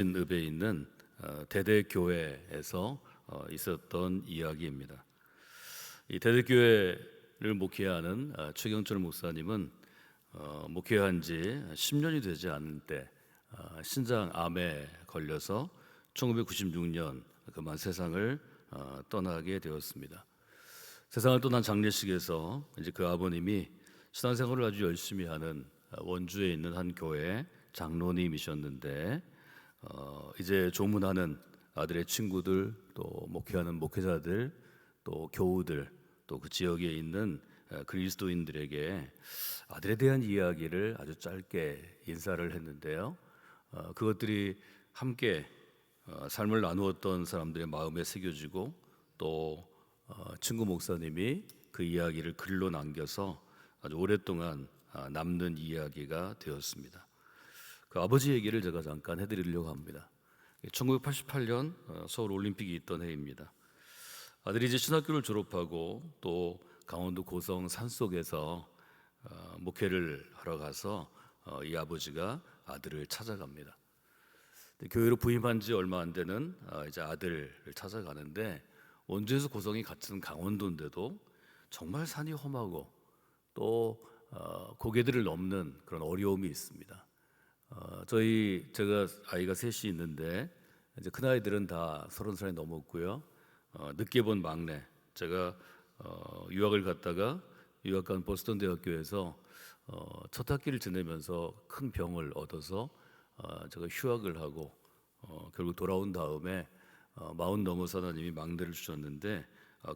읍에 있는 대대교회에서 있었던 이야기입니다. 이 대대교회를 목회하는 최경철 목사님은 목회한 지 10년이 되지 않을 때 신장암에 걸려서 1996년 그만 세상을 떠나게 되었습니다. 세상을 떠난 장례식에서 이제 그 아버님이 신앙생활을 아주 열심히 하는 원주에 있는 한 교회 장로님이셨는데 이제 조문하는 아들의 친구들, 또 목회하는 목회자들, 또 교우들, 또 그 지역에 있는 그리스도인들에게 아들에 대한 이야기를 아주 짧게 인사를 했는데요. 그것들이 함께 삶을 나누었던 사람들의 마음에 새겨지고 또 친구 목사님이 그 이야기를 글로 남겨서 아주 오랫동안 남는 이야기가 되었습니다. 그 아버지 얘기를 제가 잠깐 해드리려고 합니다. 1988년 서울 올림픽이 있던 해입니다. 아들이 이제 신학교를 졸업하고 또 강원도 고성 산속에서 목회를 하러 가서 이 아버지가 아들을 찾아갑니다. 교회로 부임한 지 얼마 안 되는 이제 아들을 찾아가는데 원주에서 고성이 같은 강원도인데도 정말 산이 험하고 또 고개들을 넘는 그런 어려움이 있습니다. 제가 아이가 셋이 있는데 이제 큰 아이들은 다 30살이 넘었고요. 늦게 본 막내, 제가 유학을 갔다가 유학 간 보스턴 대학교에서 첫 학기를 지내면서 큰 병을 얻어서 제가 휴학을 하고 결국 돌아온 다음에 40 넘어서 하나님이 막내를 주셨는데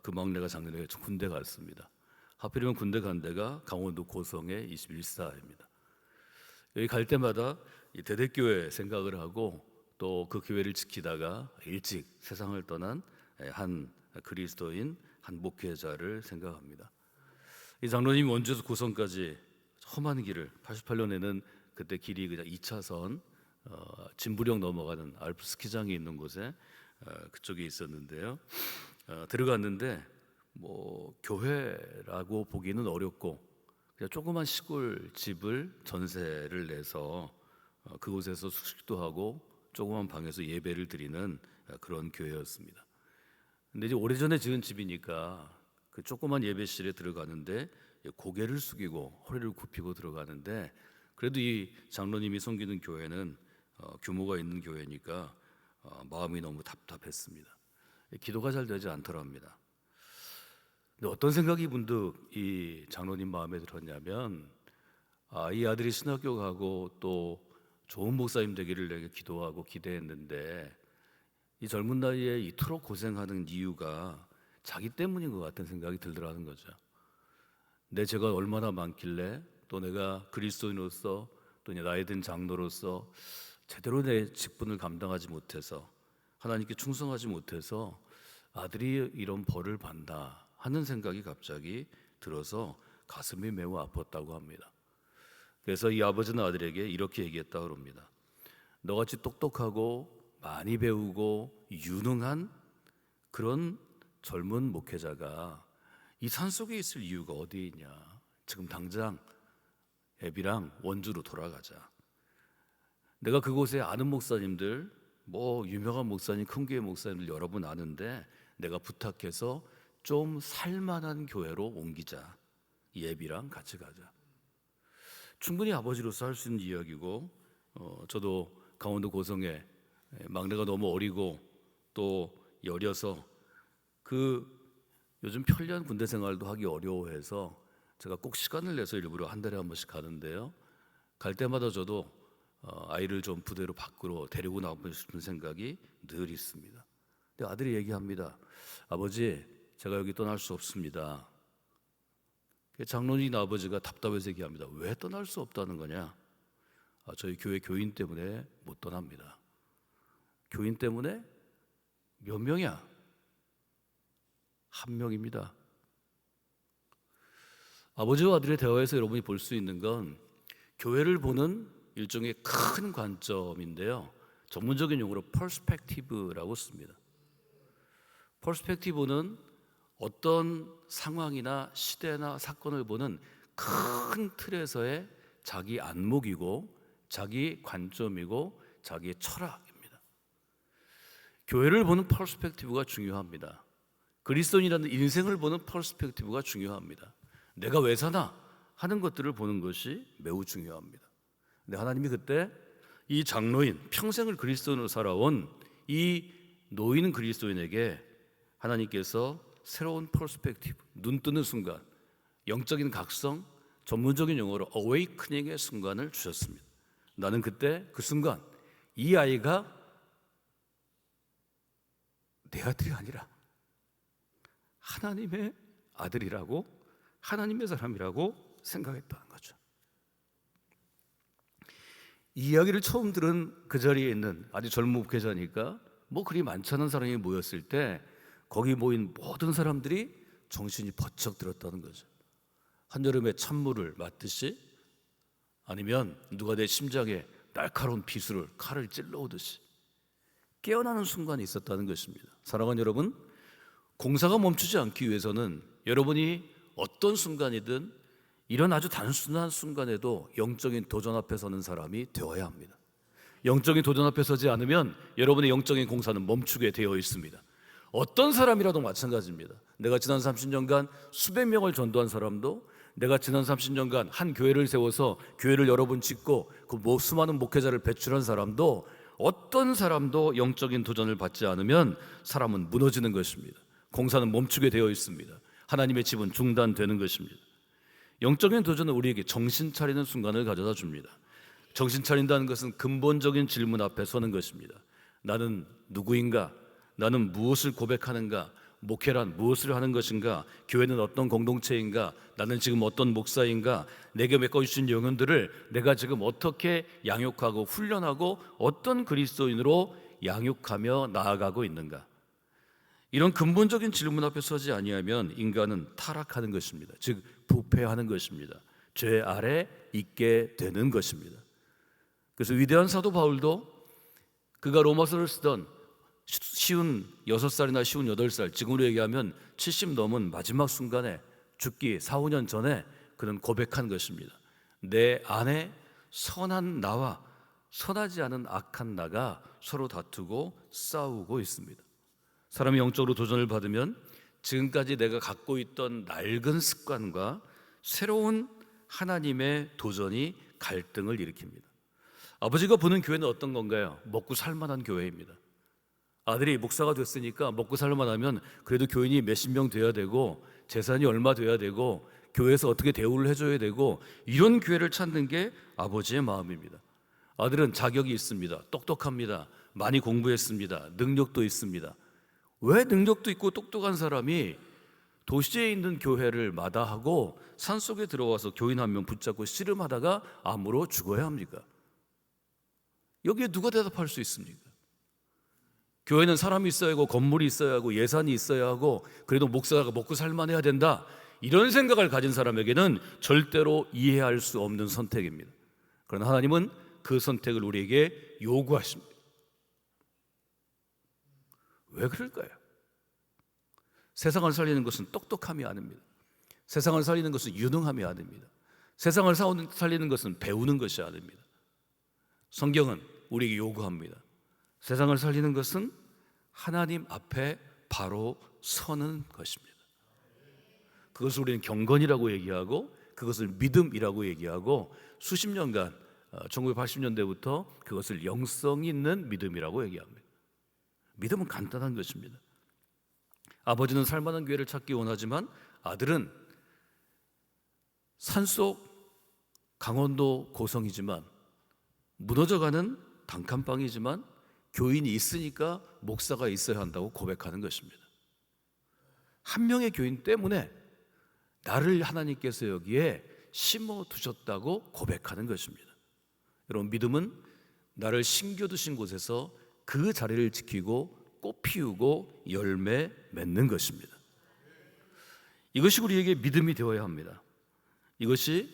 그 막내가 작년에 군대 갔습니다. 하필이면 군대 간 데가 강원도 고성의 21사입니다. 여기 갈 때마다 이 대대교회 생각을 하고 또 그 교회를 지키다가 일찍 세상을 떠난 한 그리스도인 한 목회자를 생각합니다. 이 장로님이 원주에서 고성까지 험한 길을 88년에는 그때 길이 그냥 2차선 진부령 넘어가는 알프 스키장이 있는 곳에 그쪽에 있었는데요. 들어갔는데 뭐 교회라고 보기는 어렵고 그냥 조그만 시골 집을 전세를 내서 그곳에서 숙식도 하고 조그만 방에서 예배를 드리는 그런 교회였습니다. 근데 이제 오래전에 지은 집이니까 그 조그만 예배실에 들어가는데 고개를 숙이고 허리를 굽히고 들어가는데 그래도 이 장로님이 섬기는 교회는 규모가 있는 교회니까 마음이 너무 답답했습니다. 기도가 잘 되지 않더랍니다. 근데 어떤 생각이 문득 이 장로님 마음에 들었냐면 이 아들이 신학교 가고 또 좋은 목사님 되기를 내게 기도하고 기대했는데 이 젊은 나이에 이토록 고생하는 이유가 자기 때문인 것 같은 생각이 들더라는 거죠. 내 죄가 얼마나 많길래 또 내가 그리스도인으로서 또 나이 든 장로로서 제대로 내 직분을 감당하지 못해서 하나님께 충성하지 못해서 아들이 이런 벌을 받나 하는 생각이 갑자기 들어서 가슴이 매우 아팠다고 합니다. 그래서 이 아버지는 아들에게 이렇게 얘기했다고 합니다. 너같이 똑똑하고 많이 배우고 유능한 그런 젊은 목회자가 이 산속에 있을 이유가 어디에 있냐. 지금 당장 애비랑 원주로 돌아가자. 내가 그곳에 아는 목사님들, 뭐 유명한 목사님, 큰 교회 목사님들 여러 분 아는데 내가 부탁해서 좀 살만한 교회로 옮기자. 이 애비랑 같이 가자. 충분히 아버지로서 할 수 있는 이야기고 저도 강원도 고성에 막내가 너무 어리고 또 여려서 그 요즘 편리한 군대 생활도 하기 어려워해서 제가 꼭 시간을 내서 일부러 한 달에 한 번씩 가는데요. 갈 때마다 저도 아이를 좀 부대로 밖으로 데리고 나가고 싶은 생각이 늘 있습니다. 근데 아들이 얘기합니다. 아버지, 제가 여기 떠날 수 없습니다. 장로님 아버지가 답답해서 얘기합니다. 왜 떠날 수 없다는 거냐? 저희 교회 교인 때문에 못 떠납니다. 교인 때문에 몇 명이야? 한 명입니다. 아버지와 아들의 대화에서 여러분이 볼 수 있는 건 교회를 보는 일종의 큰 관점인데요. 전문적인 용어로 퍼스펙티브라고 씁니다. 퍼스펙티브는 어떤 상황이나 시대나 사건을 보는 큰 틀에서의 자기 안목이고 자기 관점이고 자기의 철학입니다. 교회를 보는 퍼스펙티브가 중요합니다. 그리스도인이라는 인생을 보는 퍼스펙티브가 중요합니다. 내가 왜 사나 하는 것들을 보는 것이 매우 중요합니다. 근데 하나님이 그때 이 장로인, 평생을 그리스도인으로 살아온 이 노인 그리스도인에게 하나님께서 새로운 퍼스펙티브, 눈 뜨는 순간, 영적인 각성, 전문적인 용어로 어웨이크닝의 순간을 주셨습니다. 나는 그때 그 순간 이 아이가 내 아들이 아니라 하나님의 아들이라고, 하나님의 사람이라고 생각했다는 거죠. 이 이야기를 처음 들은 그 자리에 있는 아주 젊은 목회자니까 뭐 그리 많지 않은 사람이 모였을 때 거기 모인 모든 사람들이 정신이 번쩍 들었다는 거죠. 한여름에 찬물을 맞듯이, 아니면 누가 내 심장에 날카로운 비수를, 칼을 찔러오듯이 깨어나는 순간이 있었다는 것입니다. 사랑하는 여러분, 공사가 멈추지 않기 위해서는 여러분이 어떤 순간이든 이런 아주 단순한 순간에도 영적인 도전 앞에 서는 사람이 되어야 합니다. 영적인 도전 앞에 서지 않으면 여러분의 영적인 공사는 멈추게 되어 있습니다. 어떤 사람이라도 마찬가지입니다. 내가 지난 30년간 수백 명을 전도한 사람도, 내가 지난 30년간 한 교회를 세워서 교회를 여러 번 짓고 그 수많은 목회자를 배출한 사람도, 어떤 사람도 영적인 도전을 받지 않으면 사람은 무너지는 것입니다. 공사는 멈추게 되어 있습니다. 하나님의 집은 중단되는 것입니다. 영적인 도전은 우리에게 정신 차리는 순간을 가져다 줍니다. 정신 차린다는 것은 근본적인 질문 앞에 서는 것입니다. 나는 누구인가? 나는 무엇을 고백하는가? 목회란 무엇을 하는 것인가? 교회는 어떤 공동체인가? 나는 지금 어떤 목사인가? 내게 메꿔주신 영혼들을 내가 지금 어떻게 양육하고 훈련하고 어떤 그리스도인으로 양육하며 나아가고 있는가? 이런 근본적인 질문 앞에 서지 아니하면 인간은 타락하는 것입니다. 즉 부패하는 것입니다. 죄 아래 있게 되는 것입니다. 그래서 위대한 사도 바울도 그가 로마서를 쓰던 쉬운 6살이나 쉬운 8살, 지금으로 얘기하면 70 넘은 마지막 순간에 죽기 4, 5년 전에 그는 고백한 것입니다. 내 안에 선한 나와 선하지 않은 악한 나가 서로 다투고 싸우고 있습니다. 사람이 영적으로 도전을 받으면 지금까지 내가 갖고 있던 낡은 습관과 새로운 하나님의 도전이 갈등을 일으킵니다. 아버지가 보는 교회는 어떤 건가요? 먹고 살만한 교회입니다. 아들이 목사가 됐으니까 먹고 살만하면 그래도 교인이 몇십 명 돼야 되고 재산이 얼마 돼야 되고 교회에서 어떻게 대우를 해줘야 되고, 이런 교회를 찾는 게 아버지의 마음입니다. 아들은 자격이 있습니다. 똑똑합니다. 많이 공부했습니다. 능력도 있습니다. 왜 능력도 있고 똑똑한 사람이 도시에 있는 교회를 마다하고 산속에 들어와서 교인 한 명 붙잡고 씨름하다가 암으로 죽어야 합니까? 여기에 누가 대답할 수 있습니까? 교회는 사람이 있어야 하고 건물이 있어야 하고 예산이 있어야 하고 그래도 목사가 먹고 살만해야 된다, 이런 생각을 가진 사람에게는 절대로 이해할 수 없는 선택입니다. 그러나 하나님은 그 선택을 우리에게 요구하십니다. 왜 그럴까요? 세상을 살리는 것은 똑똑함이 아닙니다. 세상을 살리는 것은 유능함이 아닙니다. 세상을 살리는 것은 배우는 것이 아닙니다. 성경은 우리에게 요구합니다. 세상을 살리는 것은 하나님 앞에 바로 서는 것입니다. 그것을 우리는 경건이라고 얘기하고, 그것을 믿음이라고 얘기하고, 수십 년간 1980년대부터 그것을 영성 있는 믿음이라고 얘기합니다. 믿음은 간단한 것입니다. 아버지는 살만한 교회를 찾기 원하지만 아들은 산속 강원도 고성이지만 무너져가는 단칸방이지만 교인이 있으니까 목사가 있어야 한다고 고백하는 것입니다. 한 명의 교인 때문에 나를 하나님께서 여기에 심어두셨다고 고백하는 것입니다. 여러분, 믿음은 나를 심겨두신 곳에서 그 자리를 지키고 꽃 피우고 열매 맺는 것입니다. 이것이 우리에게 믿음이 되어야 합니다. 이것이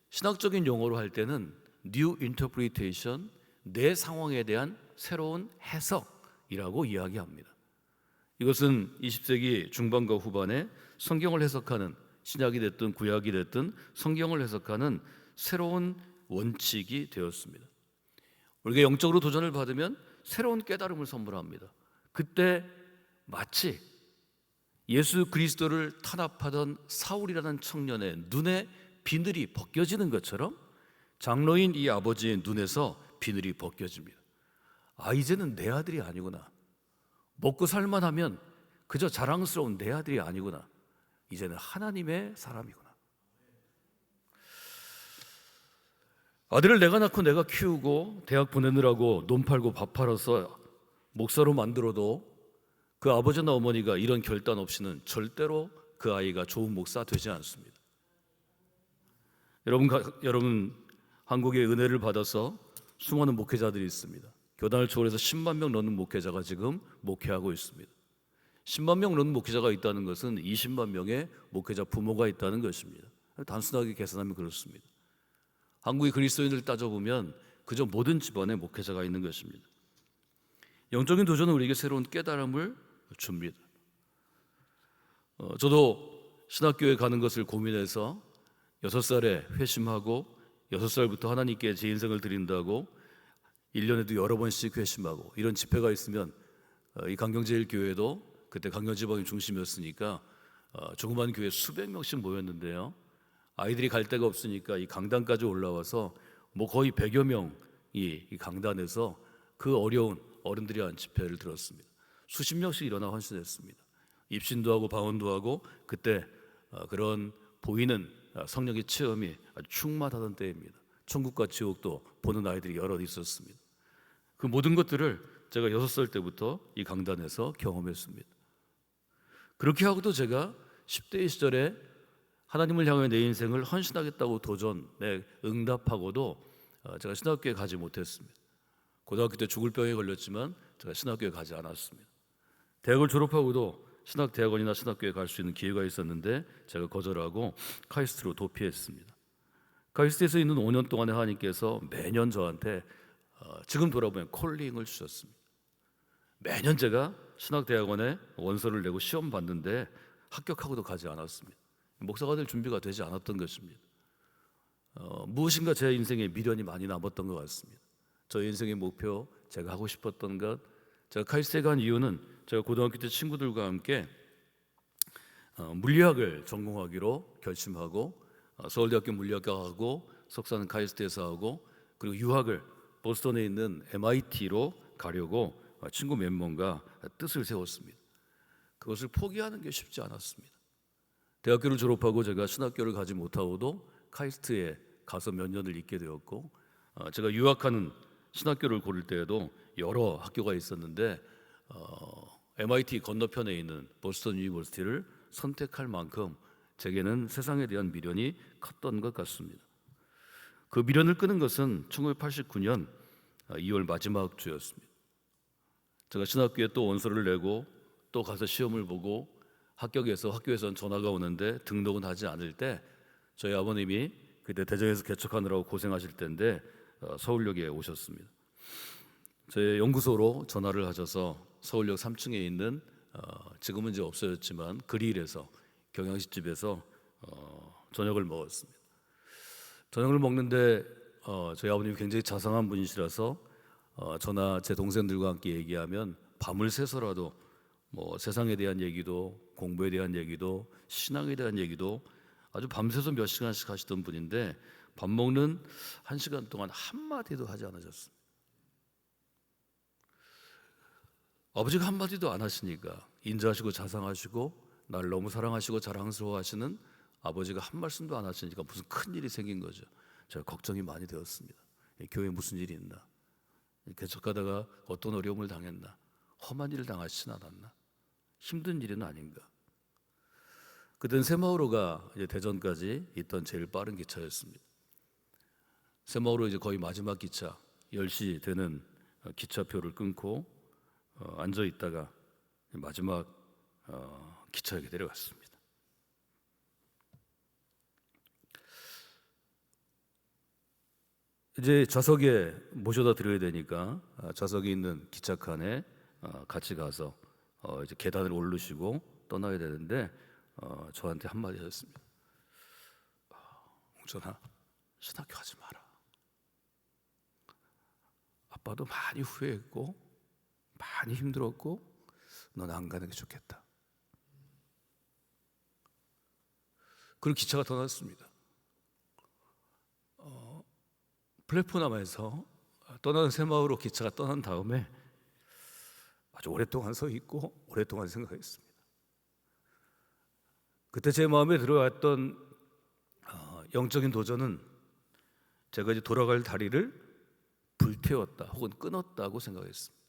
신학적인 용어로 할 때는 New Interpretation, 내 상황에 대한 새로운 해석이라고 이야기합니다. 이것은 20세기 중반과 후반에 성경을 해석하는, 신약이 됐든 구약이 됐든 성경을 해석하는 새로운 원칙이 되었습니다. 우리가 영적으로 도전을 받으면 새로운 깨달음을 선물합니다. 그때 마치 예수 그리스도를 탄압하던 사울이라는 청년의 눈에 비늘이 벗겨지는 것처럼 장로인 이 아버지의 눈에서 비늘이 벗겨집니다. 아, 이제는 내 아들이 아니구나. 먹고 살만하면 그저 자랑스러운 내 아들이 아니구나. 이제는 하나님의 사람이구나. 아들을 내가 낳고 내가 키우고 대학 보내느라고 논 팔고 밥 팔아서 목사로 만들어도 그 아버지나 어머니가 이런 결단 없이는 절대로 그 아이가 좋은 목사 되지 않습니다. 여러분 한국의 은혜를 받아서 수많은 목회자들이 있습니다. 교단을 초월해서 10만 명 넘는 목회자가 지금 목회하고 있습니다. 10만 명 넘는 목회자가 있다는 것은 20만 명의 목회자 부모가 있다는 것입니다. 단순하게 계산하면 그렇습니다. 한국의 그리스도인을 따져보면 그저 모든 집안에 목회자가 있는 것입니다. 영적인 도전은 우리에게 새로운 깨달음을 줍니다. 저도 신학교에 가는 것을 고민해서 6살에 회심하고 6살부터 하나님께 제 인생을 드린다고 1년에도 여러 번씩 회심하고 이런 집회가 있으면 이 강경제일교회도 그때 강경지방이 중심이었으니까 조그만 교회 수백 명씩 모였는데요. 아이들이 갈 데가 없으니까 이 강단까지 올라와서 거의 100여 명이 이 강단에서 그 어려운 어른들이 한 집회를 들었습니다. 수십 명씩 일어나 헌신했습니다. 입신도 하고 방언도 하고 그때 그런 보이는 성령의 체험이 아주 충만하던 때입니다. 천국과 지옥도 보는 아이들이 여럿 있었습니다. 그 모든 것들을 제가 6살 때부터 이 강단에서 경험했습니다. 그렇게 하고도 제가 10대 시절에 하나님을 향해 내 인생을 헌신하겠다고 도전에 응답하고도 제가 신학교에 가지 못했습니다. 고등학교 때 죽을 병에 걸렸지만 제가 신학교에 가지 않았습니다. 대학을 졸업하고도 신학대학원이나 신학교에 갈 수 있는 기회가 있었는데 제가 거절하고 카이스트로 도피했습니다. 카이스트에서 있는 5년 동안에 하나님께서 매년 저한테 지금 돌아보면 콜링을 주셨습니다. 매년 제가 신학대학원에 원서를 내고 시험 봤는데 합격하고도 가지 않았습니다. 목사가 될 준비가 되지 않았던 것입니다. 무엇인가 제 인생에 미련이 많이 남았던 것 같습니다. 저 인생의 목표, 제가 하고 싶었던 것, 제가 카이스트에 간 이유는 제가 고등학교 때 친구들과 함께 물리학을 전공하기로 결심하고 서울대학교 물리학과 하고 석사는 카이스트에서 하고 그리고 유학을 보스턴에 있는 MIT로 가려고 친구 몇 명과 뜻을 세웠습니다. 그것을 포기하는 게 쉽지 않았습니다. 대학교를 졸업하고 제가 신학교를 가지 못하고도 카이스트에 가서 몇 년을 있게 되었고 제가 유학하는 신학교를 고를 때에도 여러 학교가 있었는데 MIT 건너편에 있는 보스턴 유니버시티를 선택할 만큼 제게는 세상에 대한 미련이 컸던 것 같습니다. 그 미련을 끄는 것은 1989년 2월 마지막 주였습니다. 제가 신학교에 또 원서를 내고 또 가서 시험을 보고 학교에선 전화가 오는데 등록은 하지 않을 때 저희 아버님이 그때 대전에서 개척하느라고 고생하실 때인데 서울역에 오셨습니다. 제 연구소로 전화를 하셔서 서울역 3층에 있는 지금은 이제 없어졌지만 그릴에서 경양식집에서 저녁을 먹었습니다. 저녁을 먹는데 저희 아버님이 굉장히 자상한 분이시라서 저나 제 동생들과 함께 얘기하면 밤을 새서라도 세상에 대한 얘기도 공부에 대한 얘기도 신앙에 대한 얘기도 아주 밤새서 몇 시간씩 하시던 분인데 밥 먹는 1시간 동안 한마디도 하지 않으셨습니다. 아버지가 한마디도 안 하시니까 인자하시고 자상하시고 나를 너무 사랑하시고 자랑스러워하시는 아버지가 한 말씀도 안 하시니까 무슨 큰일이 생긴 거죠. 제가 걱정이 많이 되었습니다. 교회에 무슨 일이 있나, 개척하다가 어떤 어려움을 당했나, 험한 일을 당하시진 않았나, 힘든 일은 아닌가. 그땐 새마을호가 이제 대전까지 있던 제일 빠른 기차였습니다. 새마을호 이제 거의 마지막 기차 10시 되는 기차표를 끊고 앉아 있다가 마지막 기차역에 내려갔습니다. 이제 좌석에 모셔다 드려야 되니까 좌석에 있는 기차칸에 같이 가서 이제 계단을 오르시고 떠나야 되는데 저한테 한마디 하셨습니다. 홍천아, 신학교 하지 마라. 아빠도 많이 후회했고 많이 힘들었고 넌 안 가는 게 좋겠다. 그리고 기차가 떠났습니다. 플랫폼에서 떠나는 새마을로 기차가 떠난 다음에 아주 오랫동안 서 있고 오랫동안 생각했습니다. 그때 제 마음에 들어왔던 영적인 도전은 제가 이제 돌아갈 다리를 불태웠다 혹은 끊었다고 생각했습니다.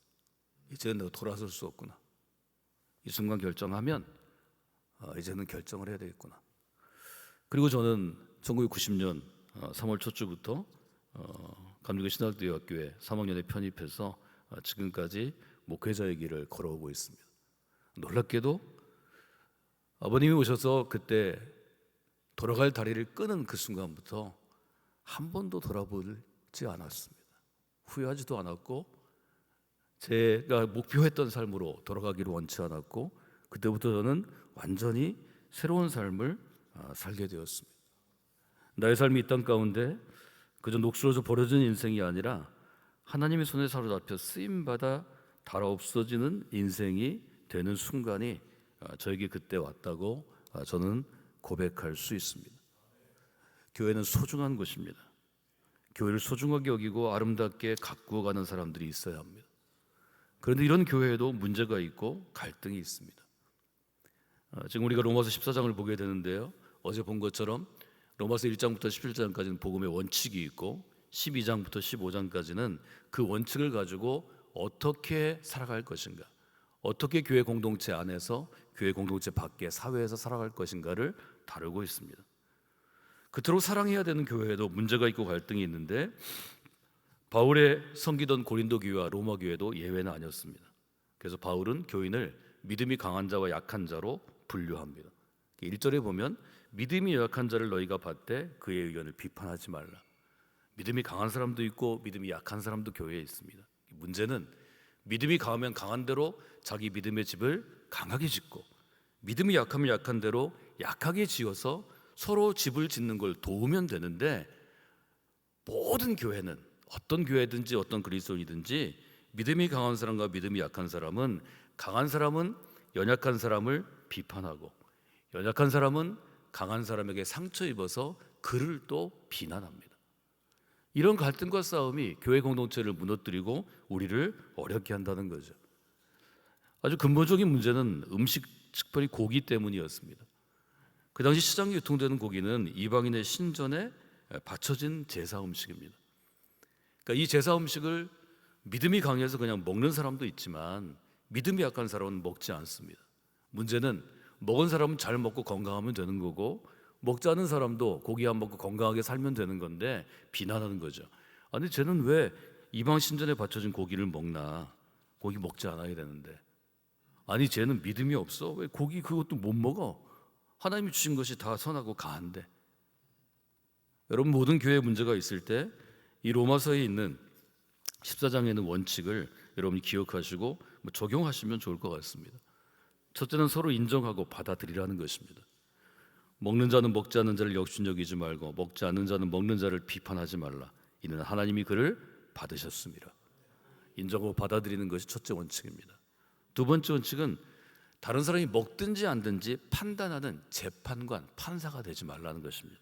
이제는 내가 돌아설 수 없구나. 이 순간 결정하면 이제는 결정을 해야 되겠구나. 그리고 저는 1990년 3월 첫 주부터 감리교 신학대학교에 3학년에 편입해서 지금까지 목회자의 길을 걸어오고 있습니다. 놀랍게도 아버님이 오셔서 그때 돌아갈 다리를 끄는 그 순간부터 한 번도 돌아보지 않았습니다. 후회하지도 않았고 제가 목표했던 삶으로 돌아가기를 원치 않았고 그때부터 저는 완전히 새로운 삶을 살게 되었습니다. 나의 삶이 이 땅 가운데 그저 녹슬어져 버려진 인생이 아니라 하나님의 손에 사로잡혀 쓰임받아 달아 없어지는 인생이 되는 순간이 저에게 그때 왔다고 저는 고백할 수 있습니다. 교회는 소중한 곳입니다. 교회를 소중하게 여기고 아름답게 가꾸어 가는 사람들이 있어야 합니다. 그런데 이런 교회에도 문제가 있고 갈등이 있습니다. 지금 우리가 로마서 14장을 보게 되는데요, 어제 본 것처럼 로마서 1장부터 17장까지는 복음의 원칙이 있고 12장부터 15장까지는 그 원칙을 가지고 어떻게 살아갈 것인가, 어떻게 교회 공동체 안에서 교회 공동체 밖에 사회에서 살아갈 것인가를 다루고 있습니다. 그토록 사랑해야 되는 교회에도 문제가 있고 갈등이 있는데 바울의 섬기던 고린도 교회와 로마 교회도 예외는 아니었습니다. 그래서 바울은 교인을 믿음이 강한 자와 약한 자로 분류합니다. 1절에 보면 믿음이 약한 자를 너희가 받되 그의 의견을 비판하지 말라. 믿음이 강한 사람도 있고 믿음이 약한 사람도 교회에 있습니다. 문제는 믿음이 강하면 강한 대로 자기 믿음의 집을 강하게 짓고 믿음이 약하면 약한 대로 약하게 지어서 서로 집을 짓는 걸 도우면 되는데 모든 교회는 어떤 교회든지 어떤 그리스도인이든지 믿음이 강한 사람과 믿음이 약한 사람은 강한 사람은 연약한 사람을 비판하고 연약한 사람은 강한 사람에게 상처 입어서 그를 또 비난합니다. 이런 갈등과 싸움이 교회 공동체를 무너뜨리고 우리를 어렵게 한다는 거죠. 아주 근본적인 문제는 음식, 특별히 고기 때문이었습니다. 그 당시 시장에 유통되는 고기는 이방인의 신전에 바쳐진 제사 음식입니다. 그러니까 이 제사 음식을 믿음이 강해서 그냥 먹는 사람도 있지만 믿음이 약한 사람은 먹지 않습니다. 문제는 먹은 사람은 잘 먹고 건강하면 되는 거고 먹지 않은 사람도 고기 안 먹고 건강하게 살면 되는 건데 비난하는 거죠. 아니 쟤는 왜 이방 신전에 바쳐진 고기를 먹나? 고기 먹지 않아야 되는데. 아니 쟤는 믿음이 없어? 왜 고기 그것도 못 먹어? 하나님이 주신 것이 다 선하고 가한데. 여러분 모든 교회에 문제가 있을 때 이 로마서에 있는 14장에 있는 원칙을 여러분이 기억하시고 적용하시면 좋을 것 같습니다. 첫째는 서로 인정하고 받아들이라는 것입니다. 먹는 자는 먹지 않는 자를 역순여기지 말고 먹지 않는 자는 먹는 자를 비판하지 말라. 이는 하나님이 그를 받으셨습니다. 인정하고 받아들이는 것이 첫째 원칙입니다. 두 번째 원칙은 다른 사람이 먹든지 안든지 판단하는 재판관, 판사가 되지 말라는 것입니다.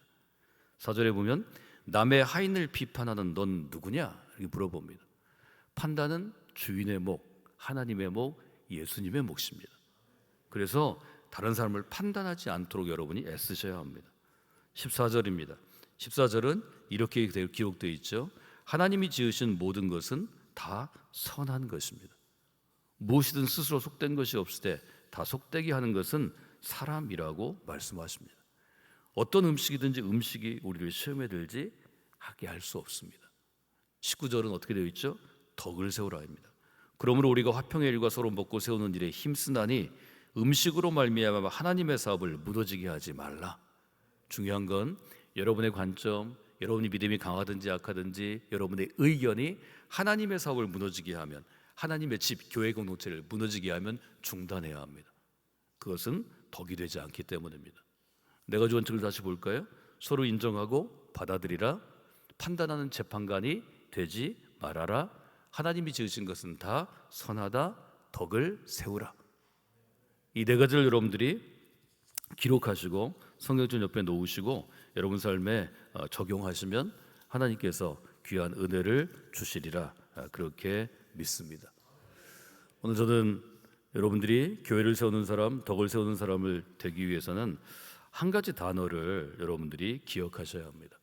4절에 보면 남의 하인을 비판하는 넌 누구냐? 이렇게 물어봅니다. 판단은 주인의 목, 하나님의 목, 예수님의 몫입니다. 그래서 다른 사람을 판단하지 않도록 여러분이 애쓰셔야 합니다. 14절입니다. 14절은 이렇게 기록되어 있죠. 하나님이 지으신 모든 것은 다 선한 것입니다. 무엇이든 스스로 속된 것이 없을 때 다 속되게 하는 것은 사람이라고 말씀하십니다. 어떤 음식이든지 음식이 우리를 시험에 들지 하게 할 수 없습니다. 19절은 어떻게 되어 있죠? 덕을 세우라입니다. 그러므로 우리가 화평의 일과 서로 먹고 세우는 일에 힘쓰나니 음식으로 말미암아 하나님의 사업을 무너지게 하지 말라. 중요한 건 여러분의 관점, 여러분이 믿음이 강하든지 약하든지 여러분의 의견이 하나님의 사업을 무너지게 하면, 하나님의 집, 교회 공동체를 무너지게 하면 중단해야 합니다. 그것은 덕이 되지 않기 때문입니다. 네 가지 원칙을 다시 볼까요? 서로 인정하고 받아들이라, 판단하는 재판관이 되지 말아라, 하나님이 지으신 것은 다 선하다, 덕을 세우라. 이 네 가지를 여러분들이 기록하시고 성경책 옆에 놓으시고 여러분 삶에 적용하시면 하나님께서 귀한 은혜를 주시리라 그렇게 믿습니다. 오늘 저는 여러분들이 교회를 세우는 사람, 덕을 세우는 사람을 되기 위해서는 한 가지 단어를 여러분들이 기억하셔야 합니다.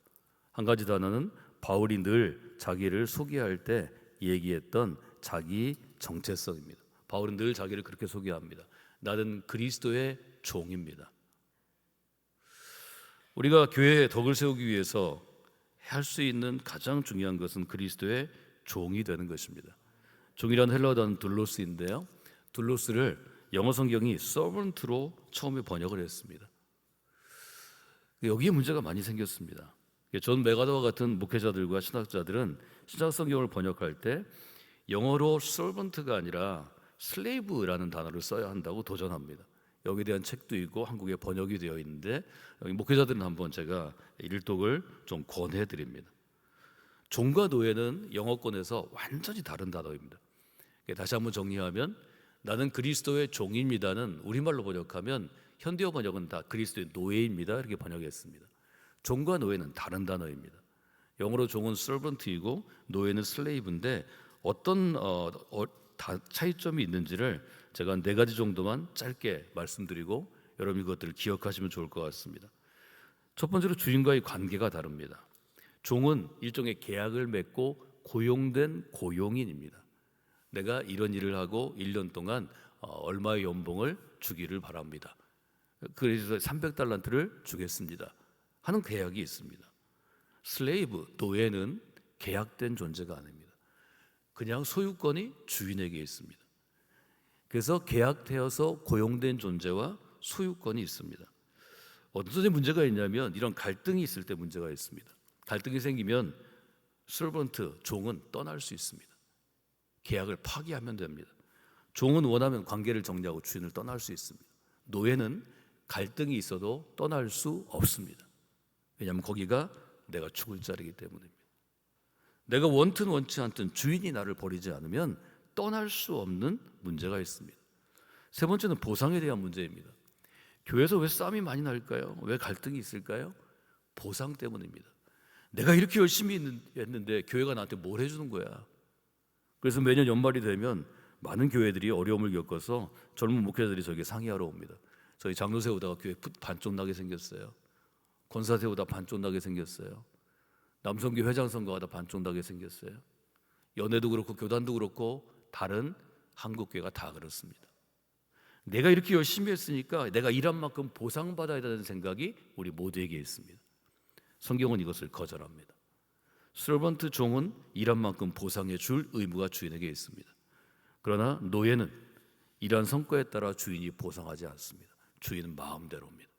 한 가지 단어는 바울이 늘 자기를 소개할 때 얘기했던 자기 정체성입니다. 바울은 늘 자기를 그렇게 소개합니다. 나는 그리스도의 종입니다. 우리가 교회의 덕을 세우기 위해서 할 수 있는 가장 중요한 것은 그리스도의 종이 되는 것입니다. 종이라는 헬라어 단어 둘로스인데요. 둘로스를 영어 성경이 servant로 처음에 번역을 했습니다. 여기에 문제가 많이 생겼습니다. 존 맥아더와 같은 목회자들과 신학자들은 신약 성경을 번역할 때 영어로 servant가 아니라 slave라는 단어를 써야 한다고 도전합니다. 여기에 대한 책도 있고 한국에 번역이 되어 있는데 여기 목회자들은 한번 제가 일독을 좀 권해드립니다. 종과 노예는 영어권에서 완전히 다른 단어입니다. 다시 한번 정리하면 나는 그리스도의 종입니다는 우리말로 번역하면 현대어 번역은 다 그리스도의 노예입니다 이렇게 번역했습니다. 종과 노예는 다른 단어입니다. 영어로 종은 servant이고 노예는 slave인데 어떤 차이점이 있는지를 제가 네 가지 정도만 짧게 말씀드리고 여러분이 그것들을 기억하시면 좋을 것 같습니다. 첫 번째로 주인과의 관계가 다릅니다. 종은 일종의 계약을 맺고 고용된 고용인입니다. 내가 이런 일을 하고 1년 동안 얼마의 연봉을 주기를 바랍니다. 그래서 300달란트를 주겠습니다 하는 계약이 있습니다. 슬레이브, 노예는 계약된 존재가 아닙니다. 그냥 소유권이 주인에게 있습니다. 그래서 계약되어서 고용된 존재와 소유권이 있습니다. 어떤 문제가 있냐면 이런 갈등이 있을 때 문제가 있습니다. 갈등이 생기면 서번트, 종은 떠날 수 있습니다. 계약을 파기하면 됩니다. 종은 원하면 관계를 정리하고 주인을 떠날 수 있습니다. 노예는 갈등이 있어도 떠날 수 없습니다. 왜냐하면 거기가 내가 죽을 자리이기 때문입니다. 내가 원튼 원치 않든 주인이 나를 버리지 않으면 떠날 수 없는 문제가 있습니다. 세 번째는 보상에 대한 문제입니다. 교회에서 왜 싸움이 많이 날까요? 왜 갈등이 있을까요? 보상 때문입니다. 내가 이렇게 열심히 했는데 교회가 나한테 뭘 해주는 거야. 그래서 매년 연말이 되면 많은 교회들이 어려움을 겪어서 젊은 목회자들이 저에게 상의하러 옵니다. 저희 장로 세우다가 교회 반쪽 나게 생겼어요. 권사 세우다 반쪽 나게 생겼어요. 남성교 회장 선거하다 반쪽 나게 생겼어요. 연회도 그렇고 교단도 그렇고 다른 한국교회가 다 그렇습니다. 내가 이렇게 열심히 했으니까 내가 일한 만큼 보상받아야 되는 생각이 우리 모두에게 있습니다. 성경은 이것을 거절합니다. 서번트 종은 일한 만큼 보상해 줄 의무가 주인에게 있습니다. 그러나 노예는 일한 성과에 따라 주인이 보상하지 않습니다. 주인은 마음대로입니다.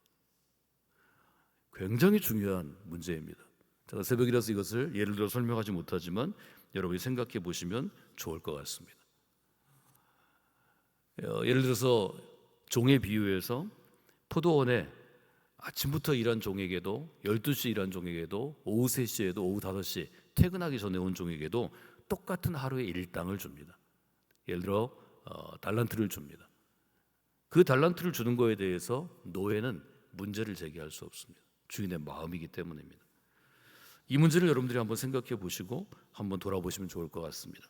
굉장히 중요한 문제입니다. 제가 새벽이라서 이것을 예를 들어 설명하지 못하지만 여러분이 생각해 보시면 좋을 것 같습니다. 예를 들어서 종의 비유에서 포도원에 아침부터 일한 종에게도 12시 일한 종에게도 오후 3시에도 오후 5시 퇴근하기 전에 온 종에게도 똑같은 하루의 일당을 줍니다. 예를 들어 달란트를 줍니다. 그 달란트를 주는 거에 대해서 노예는 문제를 제기할 수 없습니다. 주인의 마음이기 때문입니다. 이 문제를 여러분들이 한번 생각해 보시고 한번 돌아보시면 좋을 것 같습니다.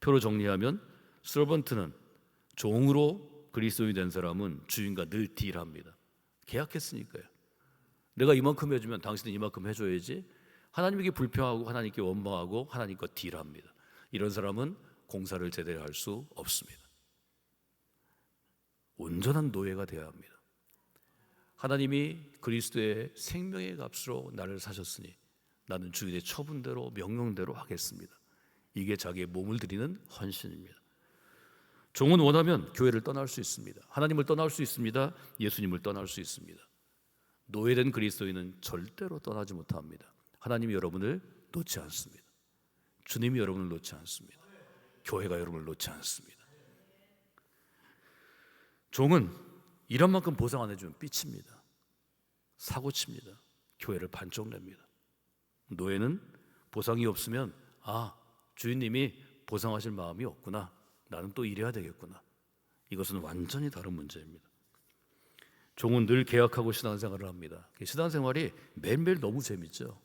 표로 정리하면 서번트는 종으로 그리스도인이 된 사람은 주인과 늘 딜합니다. 계약했으니까요. 내가 이만큼 해주면 당신은 이만큼 해줘야지. 하나님에게 불평하고 하나님께 원망하고 하나님과 딜합니다. 이런 사람은 공사를 제대로 할 수 없습니다. 온전한 노예가 되어야 합니다. 하나님이 그리스도의 생명의 값으로 나를 사셨으니 나는 주인의 처분대로 명령대로 하겠습니다. 이게 자기의 몸을 드리는 헌신입니다. 종은 원하면 교회를 떠날 수 있습니다. 하나님을 떠날 수 있습니다. 예수님을 떠날 수 있습니다. 노예된 그리스도인은 절대로 떠나지 못합니다. 하나님이 여러분을 놓지 않습니다. 주님이 여러분을 놓지 않습니다. 교회가 여러분을 놓지 않습니다. 종은 일한 만큼 보상 안 해주면 삐칩니다. 사고칩니다. 교회를 반쪽 냅니다. 노예는 보상이 없으면 주인님이 보상하실 마음이 없구나. 나는 또 일해야 되겠구나. 이것은 완전히 다른 문제입니다. 종은 늘 계약하고 신앙생활을 합니다. 신앙생활이 매일매일 너무 재밌죠.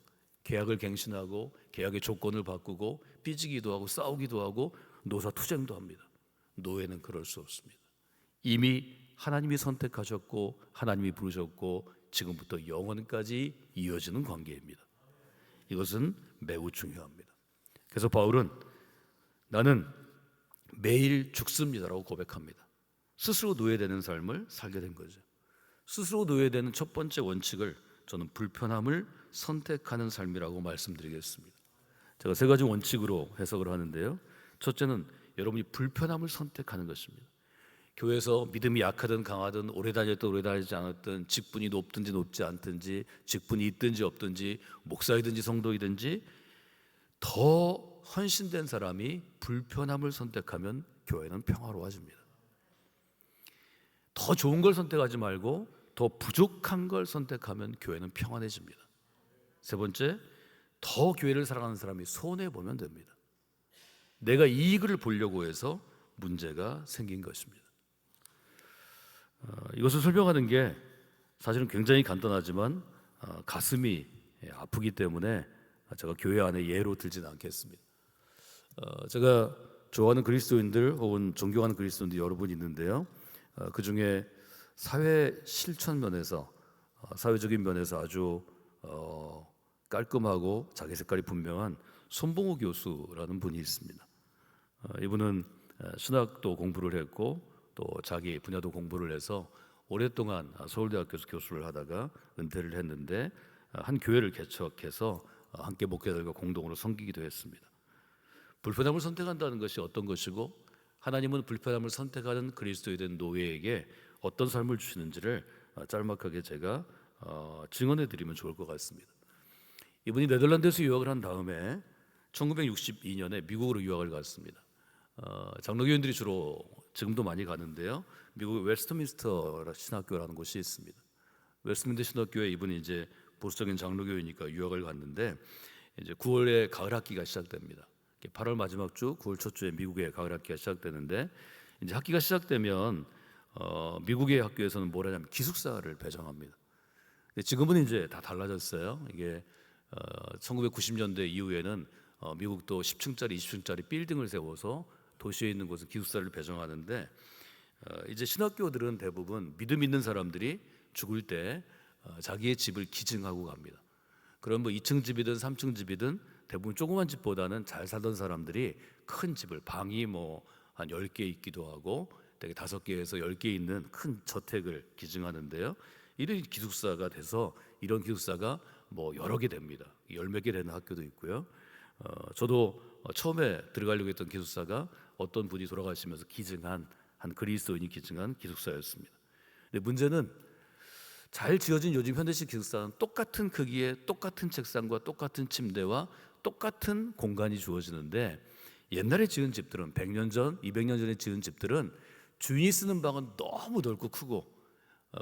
계약을 갱신하고 계약의 조건을 바꾸고 삐지기도 하고 싸우기도 하고 노사투쟁도 합니다. 노예는 그럴 수 없습니다. 이미 하나님이 선택하셨고 하나님이 부르셨고 지금부터 영원까지 이어지는 관계입니다. 이것은 매우 중요합니다. 그래서 바울은 나는 매일 죽습니다라고 고백합니다. 스스로 노예되는 삶을 살게 된 거죠. 스스로 노예되는 첫 번째 원칙을 저는 불편함을 선택하는 삶이라고 말씀드리겠습니다. 제가 세 가지 원칙으로 해석을 하는데요. 첫째는 여러분이 불편함을 선택하는 것입니다. 교회에서 믿음이 약하든 강하든 오래 다녔든 오래 다니지 않았든 직분이 높든지 높지 않든지 직분이 있든지 없든지 목사이든지 성도이든지 더 헌신된 사람이 불편함을 선택하면 교회는 평화로워집니다. 더 좋은 걸 선택하지 말고 더 부족한 걸 선택하면 교회는 평안해집니다. 세 번째, 더 교회를 사랑하는 사람이 손해보면 됩니다. 내가 이익을 보려고 해서 문제가 생긴 것입니다. 이것을 설명하는 게 사실은 굉장히 간단하지만 가슴이 아프기 때문에 제가 교회 안에 예로 들지는 않겠습니다. 제가 좋아하는 그리스도인들 혹은 존경하는 그리스도인들 여러 분 있는데요. 그 중에 사회 실천 면에서 사회적인 면에서 아주 깔끔하고 자기 색깔이 분명한 손봉호 교수라는 분이 있습니다. 이분은 신학도 공부를 했고 또 자기 분야도 공부를 해서 오랫동안 서울대학교에서 교수를 하다가 은퇴를 했는데 한 교회를 개척해서 함께 목회자들과 공동으로 섬기기도 했습니다. 불편함을 선택한다는 것이 어떤 것이고 하나님은 불편함을 선택하는 그리스도에 대한 노예에게 어떤 삶을 주시는지를 짤막하게 제가 증언해 드리면 좋을 것 같습니다. 이분이 네덜란드에서 유학을 한 다음에 1962년에 미국으로 유학을 갔습니다. 장로교인들이 주로 지금도 많이 가는데요. 미국 웨스트민스터 신학교라는 곳이 있습니다. 웨스트민스터 신학교에 이분이 이제 보수적인 장로교이니까 유학을 갔는데 이제 9월에 가을 학기가 시작됩니다. 8월 마지막 주, 9월 첫 주에 미국의 가을 학기가 시작되는데 이제 학기가 시작되면 미국의 학교에서는 뭘 하냐면 기숙사를 배정합니다. 근데 지금은 이제 다 달라졌어요. 이게 1990년대 이후에는 미국도 10층짜리, 20층짜리 빌딩을 세워서 도시에 있는 곳은 기숙사를 배정하는데 이제 신학교들은 대부분 믿음 있는 사람들이 죽을 때 자기의 집을 기증하고 갑니다. 그럼 뭐 2층 집이든 3층 집이든 대부분 조그만 집보다는 잘 살던 사람들이 큰 집을 방이 뭐 한 10개 있기도 하고 되게 5개에서 10개 있는 큰 저택을 기증하는데요. 이런 기숙사가 돼서 이런 기숙사가 뭐 여러 개 됩니다. 10몇 개 되는 학교도 있고요. 저도 처음에 들어가려고 했던 기숙사가 어떤 분이 돌아가시면서 기증한 한 그리스도인이 기증한 기숙사였습니다. 근데 문제는 잘 지어진 요즘 현대식 기숙사는 똑같은 크기의 똑같은 책상과 똑같은 침대와 똑같은 공간이 주어지는데 옛날에 지은 집들은 100년 전, 200년 전에 지은 집들은 주인이 쓰는 방은 너무 넓고 크고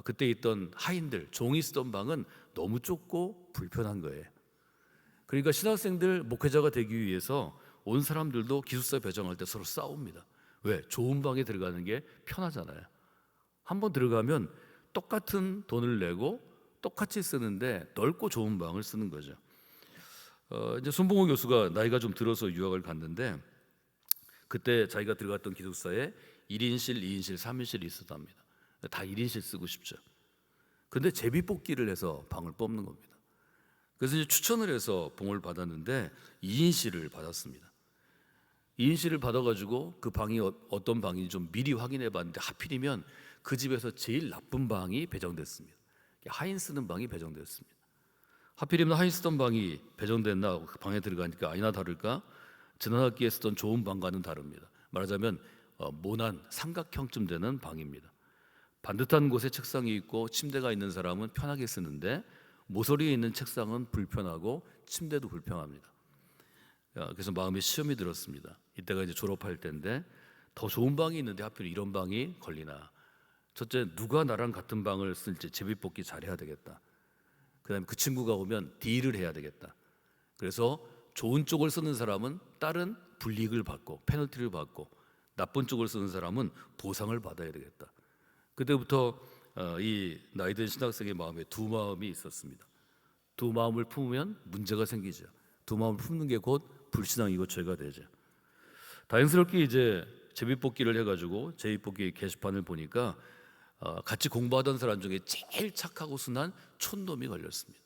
그때 있던 하인들, 종이 쓰던 방은 너무 좁고 불편한 거예요. 그러니까 신학생들 목회자가 되기 위해서 온 사람들도 기숙사 배정할 때 서로 싸웁니다. 왜? 좋은 방에 들어가는 게 편하잖아요. 한번 들어가면 똑같은 돈을 내고 똑같이 쓰는데 넓고 좋은 방을 쓰는 거죠. 이제 손봉호 교수가 나이가 좀 들어서 유학을 갔는데 그때 자기가 들어갔던 기숙사에 1인실, 2인실, 3인실이 있었답니다. 다 1인실 쓰고 싶죠. 근데 제비뽑기를 해서 방을 뽑는 겁니다. 그래서 이제 추천을 해서 봉을 받았는데 2인실을 받았습니다. 2인실을 받아가지고 그 방이 어떤 방인지 좀 미리 확인해 봤는데 하필이면 그 집에서 제일 나쁜 방이 배정됐습니다. 하인 쓰는 방이 배정됐습니다. 하필이면 하인 쓰던 방이 배정됐나 그 방에 들어가니까 아니나 다를까 지난 학기에 쓰던 좋은 방과는 다릅니다. 말하자면 모난 삼각형쯤 되는 방입니다. 반듯한 곳에 책상이 있고 침대가 있는 사람은 편하게 쓰는데 모서리에 있는 책상은 불편하고 침대도 불편합니다. 그래서 마음에 시험이 들었습니다. 이때가 이제 졸업할 때인데 더 좋은 방이 있는데 하필 이런 방이 걸리나. 첫째, 누가 나랑 같은 방을 쓸지 제비뽑기 잘해야 되겠다. 그다음에 그 친구가 오면 딜을 해야 되겠다. 그래서 좋은 쪽을 쓰는 사람은 다른 불이익을 받고 페널티를 받고 나쁜 쪽을 쓰는 사람은 보상을 받아야 되겠다. 그때부터 이 나이든 신학생의 마음에 두 마음이 있었습니다. 두 마음을 품으면 문제가 생기죠. 두 마음을 품는 게 곧 불신앙이고 죄가 되죠. 다행스럽게 이제 제비뽑기를 해가지고 제비뽑기 게시판을 보니까 같이 공부하던 사람 중에 제일 착하고 순한 촌놈이 걸렸습니다.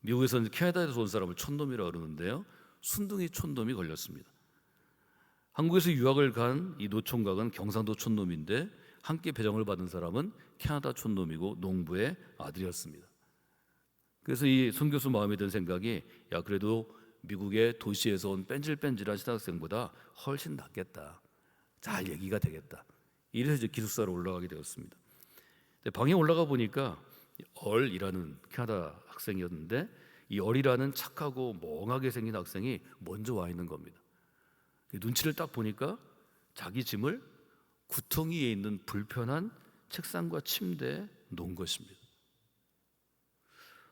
미국에서는 캐나다에서 온 사람을 촌놈이라고 그러는데요, 순둥이 촌놈이 걸렸습니다. 한국에서 유학을 간 이 노총각은 경상도 촌놈인데 함께 배정을 받은 사람은 캐나다 촌놈이고 농부의 아들이었습니다. 그래서 이 손 교수 마음에 든 생각이, 야 그래도 미국의 도시에서 온 뺀질뺀질한 신학생보다 훨씬 낫겠다, 잘 얘기가 되겠다, 이래서 이제 기숙사로 올라가게 되었습니다. 근데 방에 올라가 보니까 얼이라는 캐나다 학생이었는데, 이 얼이라는 착하고 멍하게 생긴 학생이 먼저 와 있는 겁니다. 눈치를 딱 보니까 자기 짐을 구덩이 위에 있는 불편한 책상과 침대에 놓은 것입니다.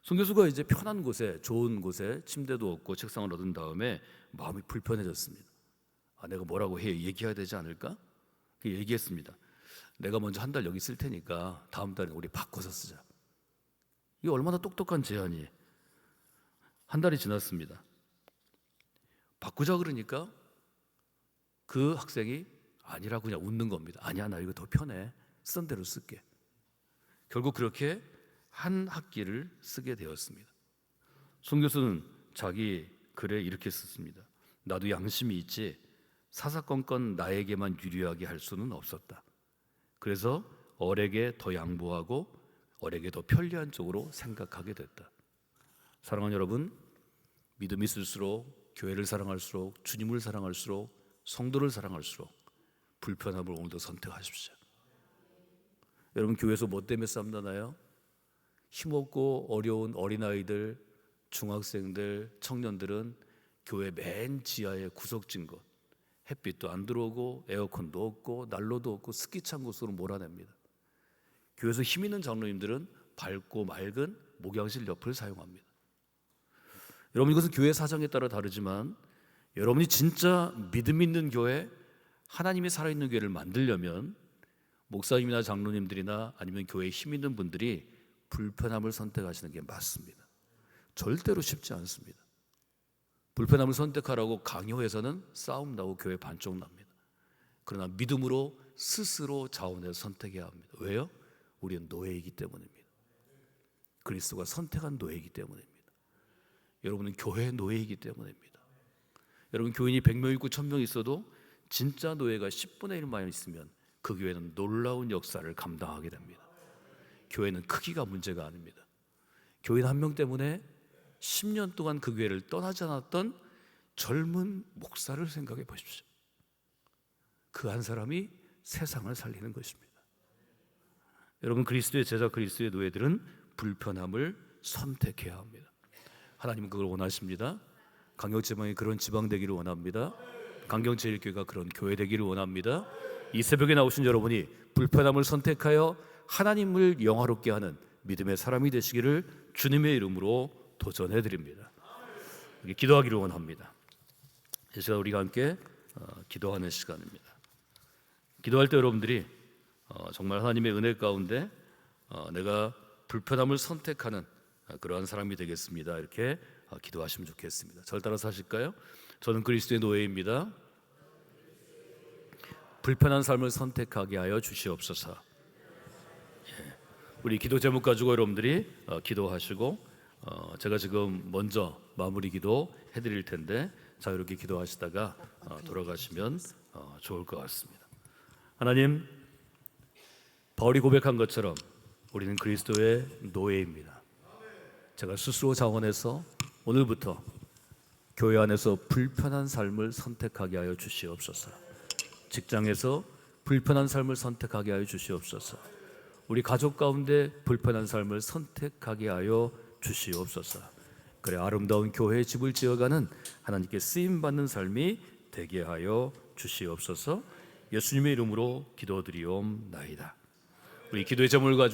손 교수가 이제 편한 곳에, 좋은 곳에 침대도 없고 책상을 얻은 다음에 마음이 불편해졌습니다. 내가 뭐라고 얘기해야 되지 않을까? 얘기했습니다. 내가 먼저 한 달 여기 쓸 테니까 다음 달에 우리 바꿔서 쓰자. 이게 얼마나 똑똑한 제안이. 한 달이 지났습니다. 바꾸자 그러니까 그 학생이 아니라고 그냥 웃는 겁니다. 아니야, 나 이거 더 편해, 쓰던 대로 쓸게. 결국 그렇게 한 학기를 쓰게 되었습니다. 손 교수는 자기 글에 이렇게 썼습니다. 나도 양심이 있지 사사건건 나에게만 유리하게 할 수는 없었다. 그래서 얼에게 더 양보하고 얼에게 더 편리한 쪽으로 생각하게 됐다. 사랑하는 여러분, 믿음이 있을수록, 교회를 사랑할수록, 주님을 사랑할수록, 성도를 사랑할수록 불편함을 오늘도 선택하십시오. 여러분, 교회에서 뭐 때문에 싸움 나나요? 힘없고 어려운 어린아이들, 중학생들, 청년들은 교회 맨 지하에 구석진 곳, 햇빛도 안 들어오고 에어컨도 없고 난로도 없고 스키찬 곳으로 몰아냅니다. 교회에서 힘 있는 장로님들은 밝고 맑은 목양실 옆을 사용합니다. 여러분, 이것은 교회 사정에 따라 다르지만 여러분이 진짜 믿음 있는 교회, 하나님이 살아있는 교회를 만들려면 목사님이나 장로님들이나 아니면 교회에 힘 있는 분들이 불편함을 선택하시는 게 맞습니다. 절대로 쉽지 않습니다. 불편함을 선택하라고 강요해서는 싸움 나고 교회 반쪽 납니다. 그러나 믿음으로 스스로 자원해서 선택해야 합니다. 왜요? 우리는 노예이기 때문입니다. 그리스도가 선택한 노예이기 때문입니다. 여러분은 교회의 노예이기 때문입니다. 여러분, 교인이 100명 있고 1000명 있어도 진짜 노예가 10분의 1만 있으면 그 교회는 놀라운 역사를 감당하게 됩니다. 교회는 크기가 문제가 아닙니다. 교인 한 명 때문에 10년 동안 그 교회를 떠나지 않았던 젊은 목사를 생각해 보십시오. 그 한 사람이 세상을 살리는 것입니다. 여러분, 그리스도의 제자, 그리스도의 노예들은 불편함을 선택해야 합니다. 하나님은 그걸 원하십니다. 강경지방이 그런 지방 되기를 원합니다. 강경제일교회가 그런 교회 되기를 원합니다. 이 새벽에 나오신 여러분이 불편함을 선택하여 하나님을 영화롭게 하는 믿음의 사람이 되시기를 주님의 이름으로 도전해 드립니다. 기도하기를 원합니다. 이 시간 우리가 함께 기도하는 시간입니다. 기도할 때 여러분들이 정말 하나님의 은혜 가운데 내가 불편함을 선택하는 그러한 사람이 되겠습니다, 이렇게 기도하시면 좋겠습니다. 저를 따라서 하실까요? 저는 그리스도의 노예입니다. 불편한 삶을 선택하게 하여 주시옵소서. 우리 기도 제목 가지고 여러분들이 기도하시고 제가 지금 먼저 마무리 기도 해드릴 텐데 자유롭게 기도하시다가 돌아가시면 좋을 것 같습니다. 하나님, 바울이 고백한 것처럼 우리는 그리스도의 노예입니다. 제가 스스로 자원해서 오늘부터 교회 안에서 불편한 삶을 선택하게 하여 주시옵소서. 직장에서 불편한 삶을 선택하게 하여 주시옵소서. 우리 가족 가운데 불편한 삶을 선택하게 하여 주시옵소서. 그래, 아름다운 교회의 집을 지어가는 하나님께 쓰임받는 삶이 되게 하여 주시옵소서. 예수님의 이름으로 기도드리옵나이다. 우리 기도의 제목을 가지고